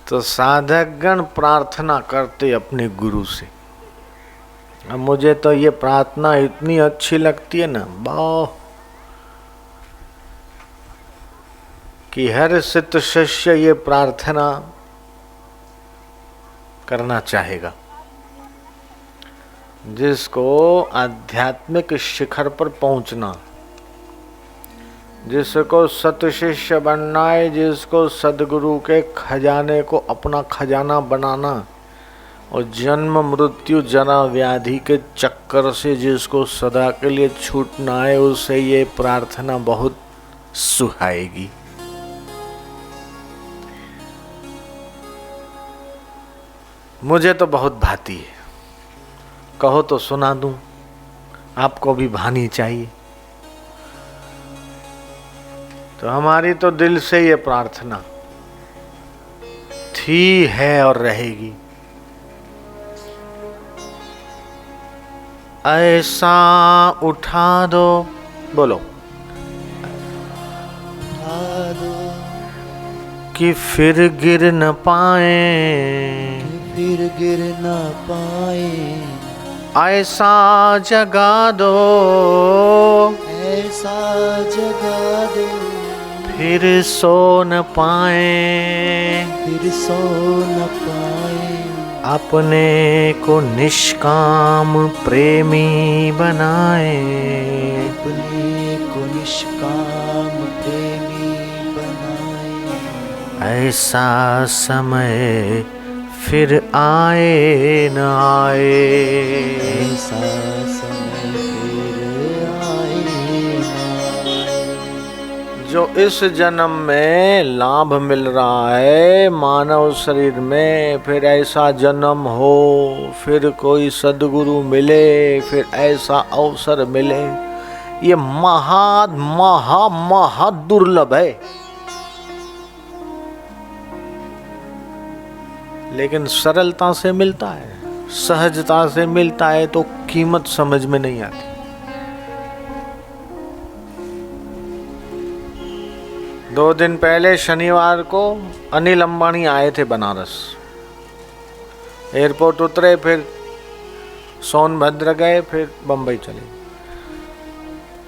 तो साधकगण प्रार्थना करते अपने गुरु से। अब मुझे तो ये प्रार्थना इतनी अच्छी लगती है ना, वाह, कि हर सिद्ध शिष्य ये प्रार्थना करना चाहेगा। जिसको आध्यात्मिक शिखर पर पहुंचना, जिसको सत शिष्य बनना है, जिसको सदगुरु के खजाने को अपना खजाना बनाना और जन्म मृत्यु जरा व्याधि के चक्कर से जिसको सदा के लिए छूटना है, उसे ये प्रार्थना बहुत सुहाएगी। मुझे तो बहुत भाती है, कहो तो सुना दूं, आपको भी भानी चाहिए। तो हमारी तो दिल से ये प्रार्थना थी, है और रहेगी। ऐसा उठा दो, बोलो, उठा दो कि फिर गिर न पाए, फिर गिर न पाए। ऐसा जगा दो, ऐसा जगा दो फिर सो न पाए, फिर सो न पाए। अपने को निष्काम प्रेमी बनाए, अपने को निष्काम प्रेमी बनाए। ऐसा समय फिर आए न आए, ऐसा समय फिर आए ना आए। जो इस जन्म में लाभ मिल रहा है मानव शरीर में, फिर ऐसा जन्म हो, फिर कोई सदगुरु मिले, फिर ऐसा अवसर मिले, ये महा महा महा दुर्लभ है। लेकिन सरलता से मिलता है, सहजता से मिलता है, तो कीमत समझ में नहीं आती। दो दिन पहले शनिवार को अनिल अंबानी आए थे बनारस। एयरपोर्ट उतरे, फिर सोनभद्र गए, फिर बंबई चले।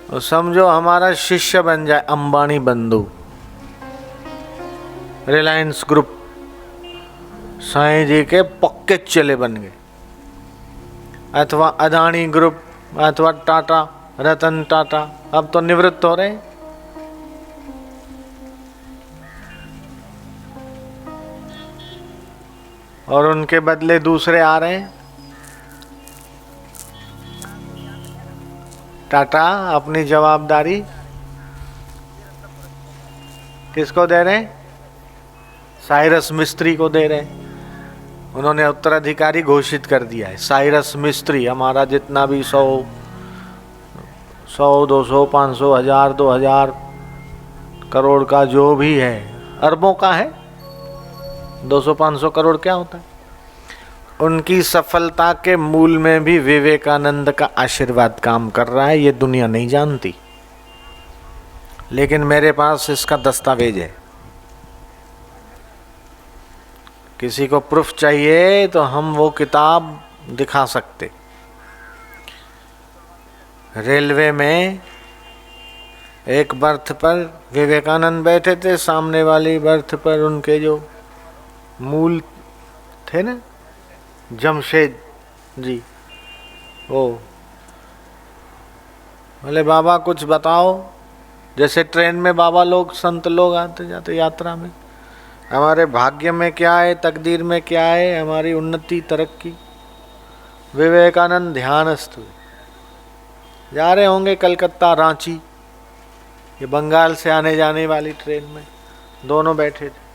तो समझो हमारा शिष्य बन जाए अंबानी बंधु, रिलायंस ग्रुप, साईं जी के पक्के चेले बन गए, अथवा अदानी ग्रुप, अथवा टाटा, रतन टाटा, अब तो निवृत्त हो रहे। और उनके बदले दूसरे आ रहे हैं। टाटा अपनी जवाबदारी किसको दे रहे हैं? साइरस मिस्त्री को दे रहे हैं। उन्होंने उत्तराधिकारी घोषित कर दिया है, साइरस मिस्त्री। हमारा जितना भी 100, 200, 500, 1000, 2000 करोड़ का जो भी है, अरबों का है, 200-500 करोड़ क्या होता है, उनकी सफलता के मूल में भी विवेकानंद का आशीर्वाद काम कर रहा है। ये दुनिया नहीं जानती, लेकिन मेरे पास इसका दस्तावेज है। किसी को प्रूफ चाहिए तो हम वो किताब दिखा सकते। रेलवे में एक बर्थ पर विवेकानंद बैठे थे, सामने वाली बर्थ पर उनके जो मूल थे ना, जमशेद जी, वो बोले बाबा कुछ बताओ। जैसे ट्रेन में बाबा लोग, संत लोग आते जाते यात्रा में, हमारे भाग्य में क्या है, तकदीर में क्या है, हमारी उन्नति तरक्की। विवेकानंद ध्यानस्थ हुए, जा रहे होंगे कलकत्ता रांची, ये बंगाल से आने जाने वाली ट्रेन में, दोनों बैठे थे।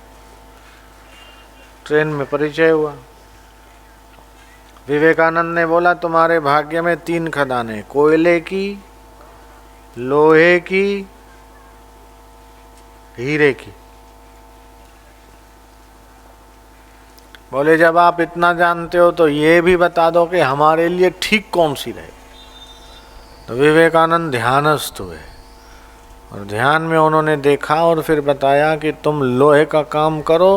ट्रेन में परिचय हुआ। विवेकानंद ने बोला तुम्हारे भाग्य में 3 खदानें, कोयले की, लोहे की, हीरे की। बोले जब आप इतना जानते हो तो ये भी बता दो कि हमारे लिए ठीक कौन सी रहे। तो विवेकानंद ध्यानस्थ हुए और ध्यान में उन्होंने देखा और फिर बताया कि तुम लोहे का काम करो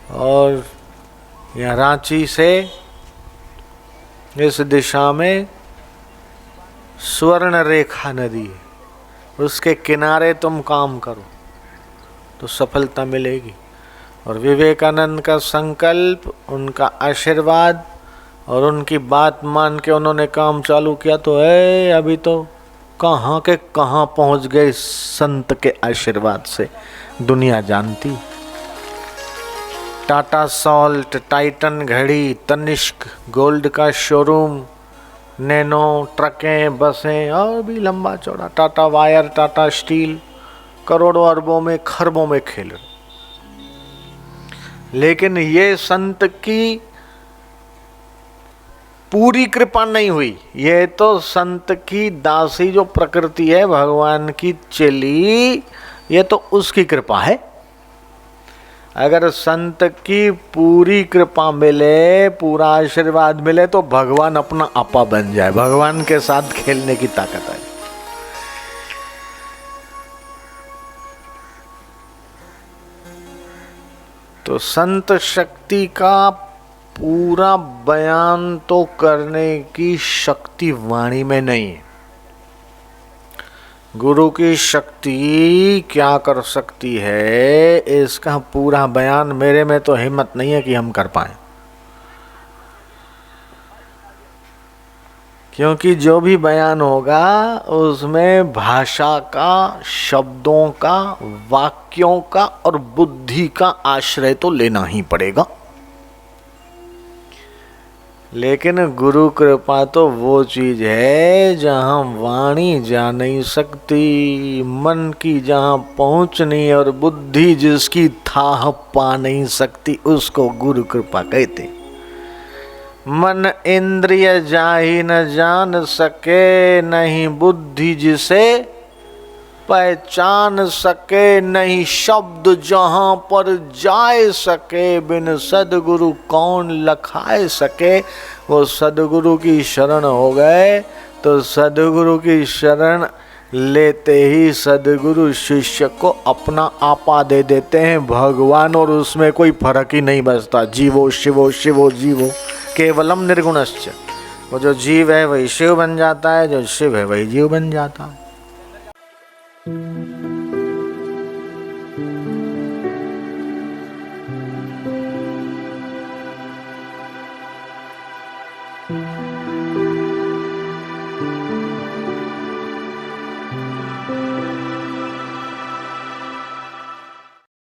और यहाँ रांची से इस दिशा में स्वर्ण रेखा नदी है, उसके किनारे तुम काम करो तो सफलता मिलेगी। और विवेकानंद का संकल्प, उनका आशीर्वाद और उनकी बात मान के उन्होंने काम चालू किया तो अभी तो कहाँ के कहाँ पहुँच गए संत के आशीर्वाद से, दुनिया जानती। टाटा सॉल्ट, टाइटन घड़ी, तनिष्क गोल्ड का शोरूम, नैनो ट्रकें, बसें और भी लंबा चौड़ा, टाटा वायर, टाटा स्टील, करोड़ों अरबों में खरबों में खेल रहे। लेकिन ये संत की पूरी कृपा नहीं हुई, ये तो संत की दासी जो प्रकृति है, भगवान की चली, ये तो उसकी कृपा है। अगर संत की पूरी कृपा मिले, पूरा आशीर्वाद मिले तो भगवान अपना आपा बन जाए, भगवान के साथ खेलने की ताकत है। तो संत शक्ति का पूरा बयान तो करने की शक्ति वाणी में नहीं है। गुरु की शक्ति क्या कर सकती है, इसका पूरा बयान मेरे में तो हिम्मत नहीं है कि हम कर पाए, क्योंकि जो भी बयान होगा उसमें भाषा का, शब्दों का, वाक्यों का और बुद्धि का आश्रय तो लेना ही पड़ेगा। लेकिन गुरु कृपा तो वो चीज है जहाँ वाणी जा नहीं सकती, मन की जहाँ पहुँच नहीं और बुद्धि जिसकी थाह पा नहीं सकती, उसको गुरु कृपा कहते। मन इंद्रिय जाहि न जान सके, नहीं बुद्धि जिसे पहचान सके, नहीं शब्द जहाँ पर जाए सके, बिन सदगुरु कौन लखाए सके। वो सदगुरु की शरण हो गए तो सदगुरु की शरण लेते ही सदगुरु शिष्य को अपना आपा दे देते हैं भगवान, और उसमें कोई फर्क ही नहीं बचता। जीवो शिवो शिवो जीवो केवलम निर्गुणश्च। वो जो जीव है वही शिव बन जाता है, जो शिव है वही जीव बन जाता है।